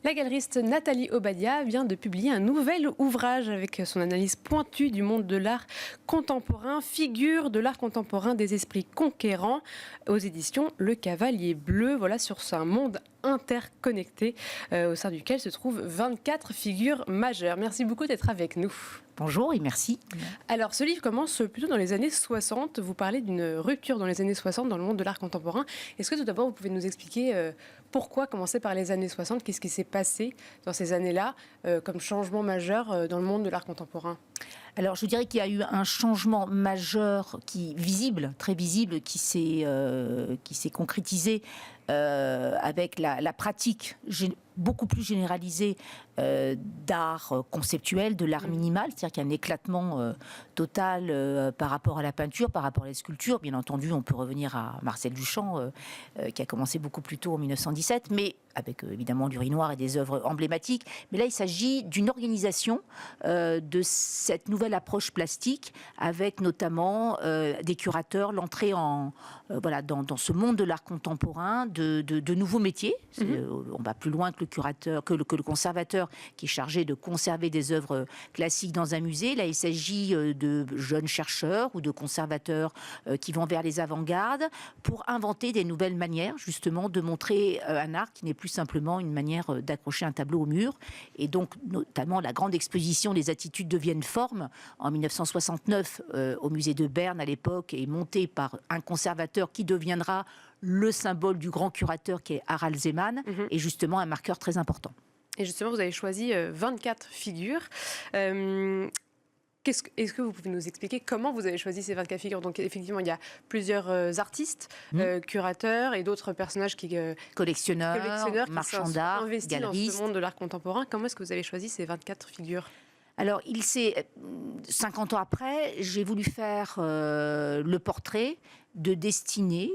La galeriste Nathalie Obadia vient de publier un nouvel ouvrage avec son analyse pointue du monde de l'art contemporain, figure de l'art contemporain des esprits conquérants, aux éditions Le Cavalier Bleu. Voilà, sur un monde interconnecté au sein duquel se trouvent 24 figures majeures. Merci beaucoup d'être avec nous. Bonjour et merci. Alors, ce livre commence plutôt dans les années 60. Vous parlez d'une rupture dans les années 60 dans le monde de l'art contemporain. Est-ce que tout d'abord, vous pouvez nous expliquer pourquoi commencer par les années 60 ? Qu'est-ce qui s'est passé dans ces années-là comme changement majeur dans le monde de l'art contemporain ? Alors, je dirais qu'il y a eu un changement majeur visible, très visible, qui s'est concrétisé avec la pratique beaucoup plus généralisée d'art conceptuel, de l'art minimal, c'est-à-dire qu'il y a un éclatement total par rapport à la peinture, par rapport à la sculpture. Bien entendu, on peut revenir à Marcel Duchamp, qui a commencé beaucoup plus tôt en 1917, mais avec évidemment l'urinoir et des œuvres emblématiques. Mais là, il s'agit d'une organisation de cette nouvelle approche plastique, avec notamment des curateurs, l'entrée dans ce monde de l'art contemporain, de nouveaux métiers. On va plus loin que le curateur, que le conservateur qui est chargé de conserver des œuvres classiques dans un musée. Là, il s'agit de jeunes chercheurs ou de conservateurs qui vont vers les avant-gardes pour inventer des nouvelles manières, justement, de montrer un art qui n'est plus simplement une manière d'accrocher un tableau au mur. Et donc, notamment, la grande exposition des attitudes deviennent formes en 1969 au musée de Berne à l'époque, est montée par un conservateur qui deviendra le symbole du grand curateur qui est Harald Zeman, et justement un marqueur très important. Et justement, vous avez choisi 24 figures. Est-ce que vous pouvez nous expliquer comment vous avez choisi ces 24 figures ? Donc effectivement, il y a plusieurs artistes, curateurs et d'autres personnages collectionneurs, marchands d'art, investis galeristes. dans ce monde de l'art contemporain. Comment est-ce que vous avez choisi ces 24 figures ? Alors, 50 ans après, j'ai voulu faire le portrait de destinées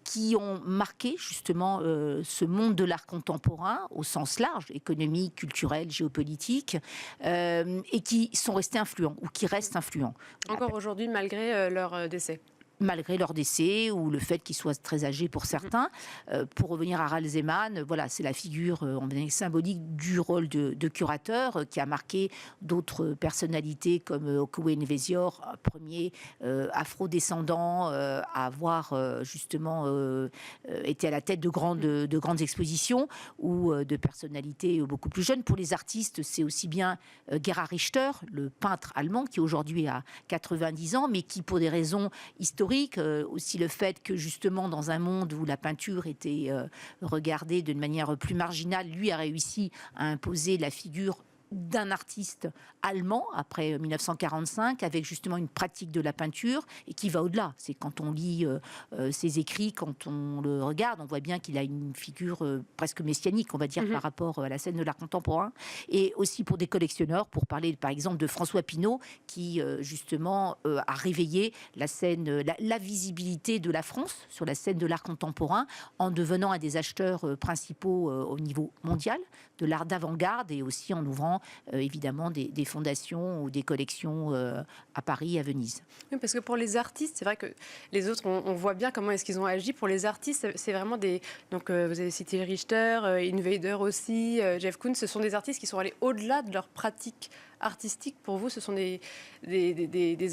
qui ont marqué justement ce monde de l'art contemporain au sens large, économique, culturel, géopolitique, et qui sont restés influents ou qui restent influents. Encore aujourd'hui, malgré leur décès. Malgré leur décès ou le fait qu'ils soient très âgés pour certains. Pour revenir à Harald Zeman, voilà, c'est la figure symbolique du rôle de curateur qui a marqué d'autres personnalités comme Okoye Nwesior, premier afro-descendant à avoir justement été à la tête de grandes expositions, ou de personnalités beaucoup plus jeunes. Pour les artistes, c'est aussi bien Gerhard Richter, le peintre allemand qui aujourd'hui a 90 ans, mais qui pour des raisons historiques, aussi le fait que justement dans un monde où la peinture était regardée d'une manière plus marginale, lui a réussi à imposer la figure d'un artiste allemand après 1945, avec justement une pratique de la peinture et qui va au-delà. C'est quand on lit ses écrits, quand on le regarde, on voit bien qu'il a une figure presque messianique, on va dire, par rapport à la scène de l'art contemporain. Et aussi pour des collectionneurs, pour parler par exemple de François Pinault, qui justement a réveillé la scène, la visibilité de la France sur la scène de l'art contemporain, en devenant un des acheteurs principaux au niveau mondial de l'art d'avant-garde, et aussi en ouvrant évidemment des fondations ou des collections à Paris et à Venise. Oui, parce que pour les artistes, c'est vrai que les autres, on voit bien comment est-ce qu'ils ont agi. Pour les artistes, c'est vraiment des... Donc, vous avez cité Richter, Invader aussi, Jeff Koons. Ce sont des artistes qui sont allés au-delà de leur pratique artistique. Pour vous, ce sont des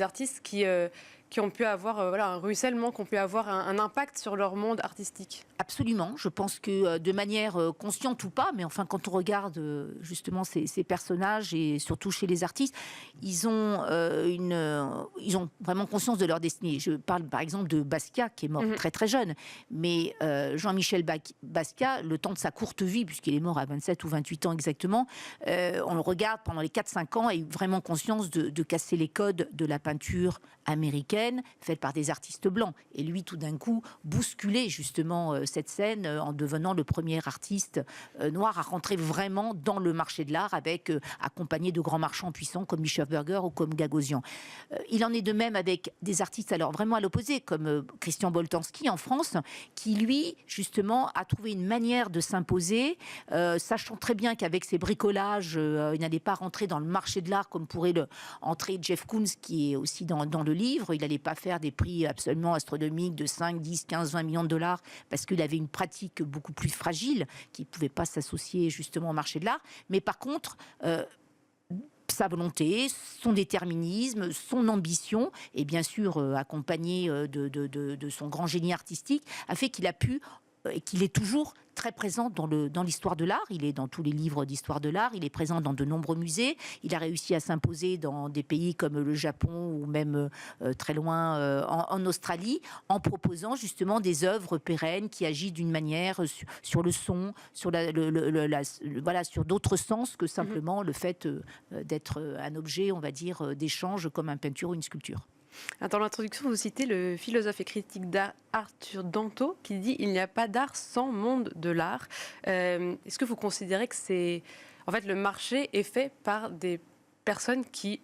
artistes qui ont pu avoir un ruissellement, qui ont pu avoir un impact sur leur monde artistique. Absolument. Je pense que de manière consciente ou pas, mais enfin quand on regarde justement ces personnages, et surtout chez les artistes, ils ont vraiment conscience de leur destinée. Je parle par exemple de Basquiat, qui est mort très très jeune, mais Jean-Michel Basquiat, le temps de sa courte vie, puisqu'il est mort à 27 ou 28 ans exactement, on le regarde pendant les 4-5 ans, a eu vraiment conscience de casser les codes de la peinture américaine, faite par des artistes blancs. Et lui, tout d'un coup, bousculer justement cette scène en devenant le premier artiste noir à rentrer vraiment dans le marché de l'art, avec accompagné de grands marchands puissants comme Michel Berger ou comme Gagosian. Il en est de même avec des artistes alors vraiment à l'opposé, comme Christian Boltanski en France, qui lui, justement, a trouvé une manière de s'imposer, sachant très bien qu'avec ses bricolages, il n'allait pas rentrer dans le marché de l'art comme pourrait entrer Jeff Koons, qui est aussi dans le livre. Il n'allait pas faire des prix absolument astronomiques de 5, 10, 15, 20 millions de dollars parce qu'il avait une pratique beaucoup plus fragile, qui ne pouvait pas s'associer justement au marché de l'art. Mais par contre, sa volonté, son déterminisme, son ambition, et bien sûr accompagné de son grand génie artistique, a fait qu'il a pu et qu'il est toujours très présent dans l'histoire de l'art. Il est dans tous les livres d'histoire de l'art, il est présent dans de nombreux musées, il a réussi à s'imposer dans des pays comme le Japon ou même très loin en Australie, en proposant justement des œuvres pérennes qui agissent d'une manière sur le son, sur, voilà, sur d'autres sens que simplement le fait d'être un objet, on va dire, d'échange comme une peinture ou une sculpture. Dans l'introduction, vous citez le philosophe et critique d'art Arthur Danto qui dit « Il n'y a pas d'art sans monde de l'art ». Est-ce que vous considérez que c'est... En fait, le marché est fait par des personnes qui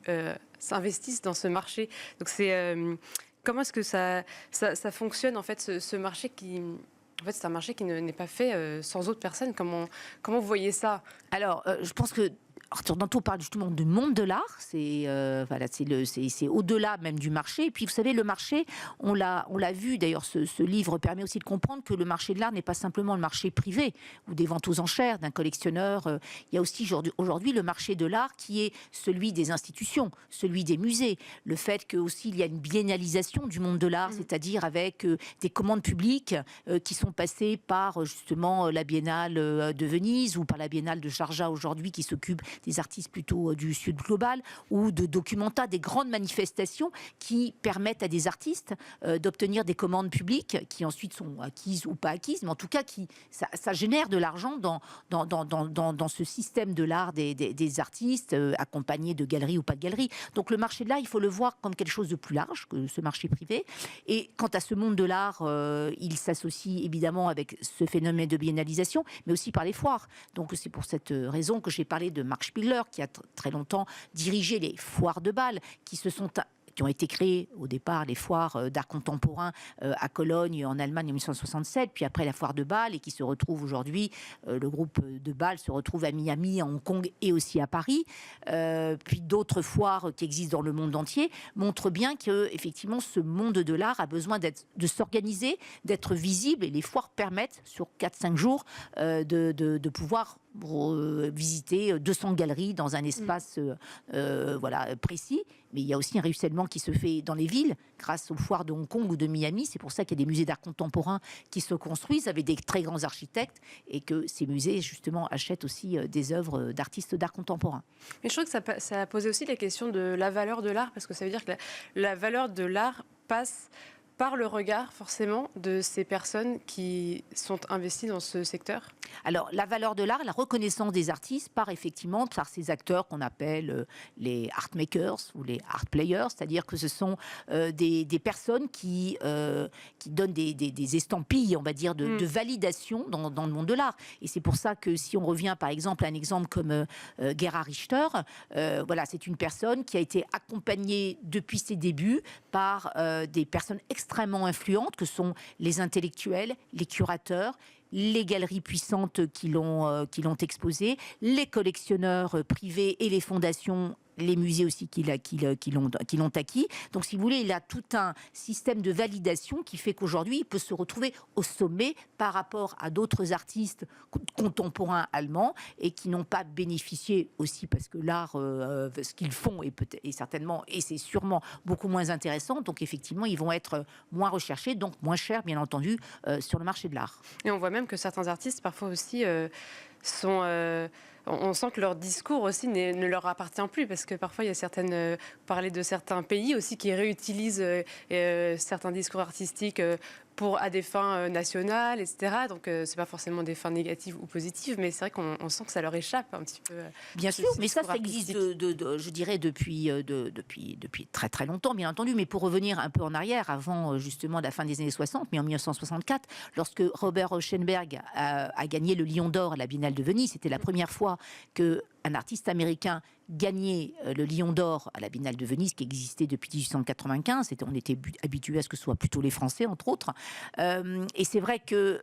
s'investissent dans ce marché. Donc, comment est-ce que ça fonctionne, en fait, ce marché qui... En fait, c'est un marché qui n'est pas fait sans autres personnes. Comment vous voyez ça? Alors, je pense que Arthur Danto parle justement du monde de l'art, c'est au-delà même du marché. Et puis vous savez, le marché, on l'a vu, d'ailleurs ce livre permet aussi de comprendre que le marché de l'art n'est pas simplement le marché privé ou des ventes aux enchères d'un collectionneur. Il y a aussi aujourd'hui le marché de l'art qui est celui des institutions, celui des musées. Le fait qu'aussi il y a une biennalisation du monde de l'art, c'est-à-dire avec des commandes publiques qui sont passées par justement la Biennale de Venise ou par la Biennale de Sharjah aujourd'hui qui s'occupe des artistes plutôt du Sud global, ou de Documenta, des grandes manifestations qui permettent à des artistes d'obtenir des commandes publiques qui ensuite sont acquises ou pas acquises, mais en tout cas ça génère de l'argent dans ce système de l'art des artistes, accompagnés de galeries ou pas de galeries. Donc le marché de l'art, il faut le voir comme quelque chose de plus large que ce marché privé. Et quant à ce monde de l'art, il s'associe évidemment avec ce phénomène de biennalisation, mais aussi par les foires. Donc c'est pour cette raison que j'ai parlé de Marc Spieler, qui a très longtemps dirigé les foires de Bâle, qui ont été créées au départ, les foires d'art contemporain à Cologne en Allemagne en 1967, puis après la foire de Bâle, et qui se retrouve aujourd'hui, le groupe de Bâle se retrouve à Miami, à Hong Kong et aussi à Paris. Puis d'autres foires qui existent dans le monde entier montrent bien que effectivement ce monde de l'art a besoin de s'organiser, d'être visible, et les foires permettent sur 4-5 jours de pouvoir visiter 200 galeries dans un espace voilà, précis. Mais il y a aussi un ruissellement qui se fait dans les villes grâce aux foires de Hong Kong ou de Miami. C'est pour ça qu'il y a des musées d'art contemporain qui se construisent avec des très grands architectes, et que ces musées justement achètent aussi des œuvres d'artistes d'art contemporain. Mais je trouve que ça a posé aussi la question de la valeur de l'art, parce que ça veut dire que la valeur de l'art passe par le regard, forcément, de ces personnes qui sont investies dans ce secteur. Alors, la valeur de l'art, la reconnaissance des artistes par effectivement par ces acteurs qu'on appelle les art makers ou les art players, c'est-à-dire que ce sont des personnes qui donnent des estampilles, on va dire, de validation dans le monde de l'art. Et c'est pour ça que si on revient par exemple à un exemple comme Gerhard Richter, voilà, c'est une personne qui a été accompagnée depuis ses débuts par des personnes extrêmement influentes que sont les intellectuels, les curateurs, les galeries puissantes qui l'ont exposé, les collectionneurs privés et les fondations, les musées aussi qui l'ont acquis. Donc, si vous voulez, il a tout un système de validation qui fait qu'aujourd'hui, il peut se retrouver au sommet par rapport à d'autres artistes contemporains allemands et qui n'ont pas bénéficié aussi parce que l'art, ce qu'ils font est certainement, et c'est sûrement beaucoup moins intéressant. Donc, effectivement, ils vont être moins recherchés, donc moins chers, bien entendu, sur le marché de l'art. Et on voit même que certains artistes, parfois aussi, on sent que leur discours aussi ne leur appartient plus, parce que parfois il y a certaines... parler de certains pays aussi qui réutilisent certains discours artistiques à des fins nationales, etc. Donc c'est pas forcément des fins négatives ou positives, mais c'est vrai qu'on sent que ça leur échappe un petit peu. Bien sûr, mais ça existe, je dirais, depuis très très longtemps, bien entendu. Mais pour revenir un peu en arrière, avant justement la fin des années 60, mais en 1964, lorsque Robert Rauschenberg a gagné le Lion d'Or à la Biennale de Venise, c'était la première fois que un artiste américain gagnait le Lion d'Or à la Biennale de Venise, qui existait depuis 1895. On était habitué à ce que ce soit plutôt les Français, entre autres. Et c'est vrai que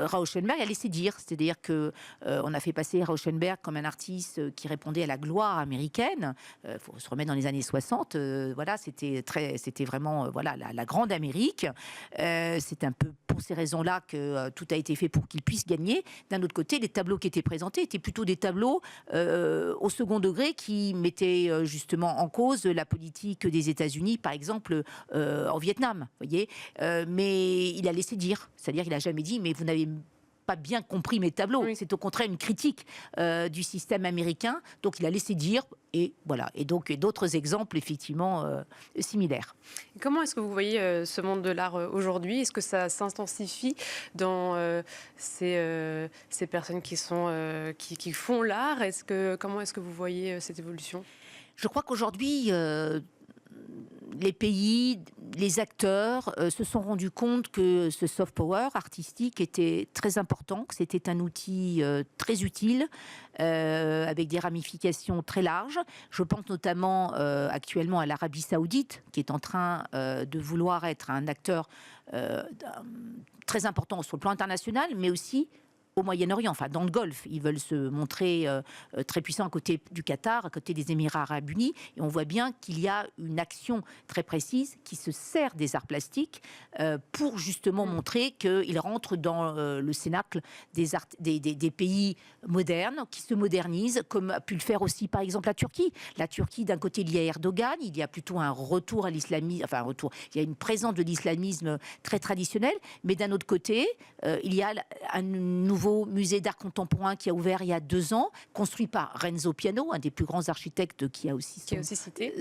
Rauschenberg a laissé dire. C'est-à-dire qu'on a fait passer Rauschenberg comme un artiste qui répondait à la gloire américaine. Il faut se remettre dans les années 60. Voilà, c'était vraiment voilà, la grande Amérique. C'est un peu pour ces raisons-là que tout a été fait pour qu'il puisse gagner. D'un autre côté, les tableaux qui étaient présentés étaient plutôt des tableaux au second degré qui mettaient justement en cause la politique des États-Unis, par exemple en Vietnam. Voyez, mais il a laissé dire, c'est-à-dire qu'il n'a jamais dit, mais vous n'avez pas bien compris mes tableaux. Oui. C'est au contraire une critique du système américain. Donc il a laissé dire, et voilà. Et donc d'autres exemples effectivement similaires. Comment est-ce que vous voyez ce monde de l'art aujourd'hui? Est-ce que ça s'intensifie dans ces personnes qui font l'art? Comment est-ce que vous voyez cette évolution? Je crois qu'aujourd'hui, les pays, les acteurs se sont rendus compte que ce soft power artistique était très important, que c'était un outil très utile, avec des ramifications très larges. Je pense notamment actuellement à l'Arabie Saoudite, qui est en train de vouloir être un acteur très important sur le plan international, mais aussi au Moyen-Orient, enfin dans le Golfe. Ils veulent se montrer très puissants à côté du Qatar, à côté des Émirats arabes unis. Et on voit bien qu'il y a une action très précise qui se sert des arts plastiques pour justement montrer qu'ils rentrent dans le cénacle des pays modernes, qui se modernisent, comme a pu le faire aussi par exemple la Turquie. La Turquie, d'un côté, il y a Erdogan, il y a plutôt un retour à l'islamisme, enfin un retour, il y a une présence de l'islamisme très traditionnelle, mais d'un autre côté, il y a un nouveau musée d'art contemporain qui a ouvert il y a 2 ans, construit par Renzo Piano, un des plus grands architectes qui a aussi cité.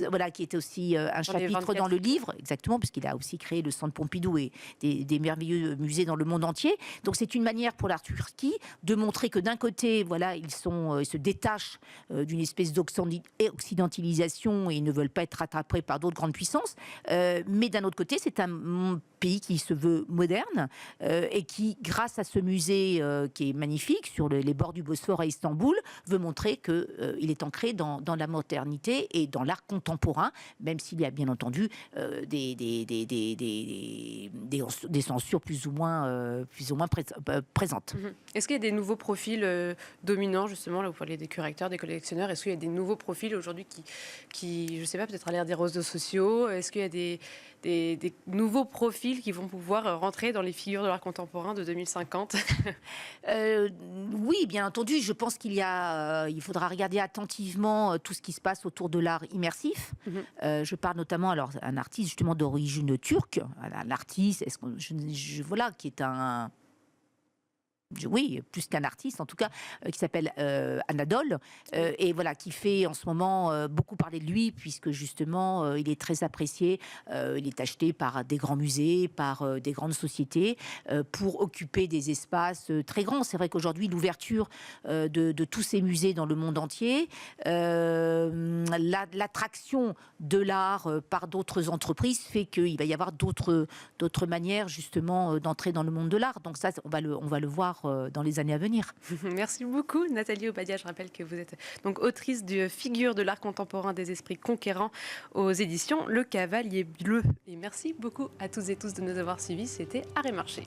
Voilà, qui était aussi un chapitre dans le livre, exactement, puisqu'il a aussi créé le Centre Pompidou et des merveilleux musées dans le monde entier. Donc c'est une manière pour la Turquie de montrer que d'un côté, voilà, ils se détachent d'une espèce d'occidentalisation et ils ne veulent pas être rattrapés par d'autres grandes puissances. Mais d'un autre côté, c'est un pays qui se veut moderne et qui, grâce à ce musée qui est magnifique sur les bords du Bosphore à Istanbul, veut montrer qu'il est ancré dans la modernité et dans l'art contemporain, même s'il y a bien entendu des censures plus ou moins présentes. Est-ce qu'il y a des nouveaux profils dominants, justement, là vous parlez des curateurs, des collectionneurs, est-ce qu'il y a des nouveaux profils aujourd'hui qui je ne sais pas, peut-être à l'ère des réseaux sociaux, est-ce qu'il y a des nouveaux profils qui vont pouvoir rentrer dans les figures de l'art contemporain de 2050? Oui, bien entendu. Je pense il faudra regarder attentivement tout ce qui se passe autour de l'art immersif. Je parle notamment, alors, un artiste justement d'origine turque, un artiste, voilà, qui est oui, plus qu'un artiste en tout cas, qui s'appelle Anadol, et voilà, qui fait en ce moment beaucoup parler de lui, puisque justement il est très apprécié, il est acheté par des grands musées, par des grandes sociétés, pour occuper des espaces très grands. C'est vrai qu'aujourd'hui l'ouverture de tous ces musées dans le monde entier, l'attraction de l'art par d'autres entreprises fait qu'il va y avoir d'autres manières justement d'entrer dans le monde de l'art. Donc ça, on va le voir dans les années à venir. Merci beaucoup Nathalie Obadia. Je rappelle que vous êtes donc autrice de Figures de l'art contemporain des esprits conquérants aux éditions Le Cavalier Bleu. Et merci beaucoup à tous et tous de nous avoir suivis. C'était Art et Marché.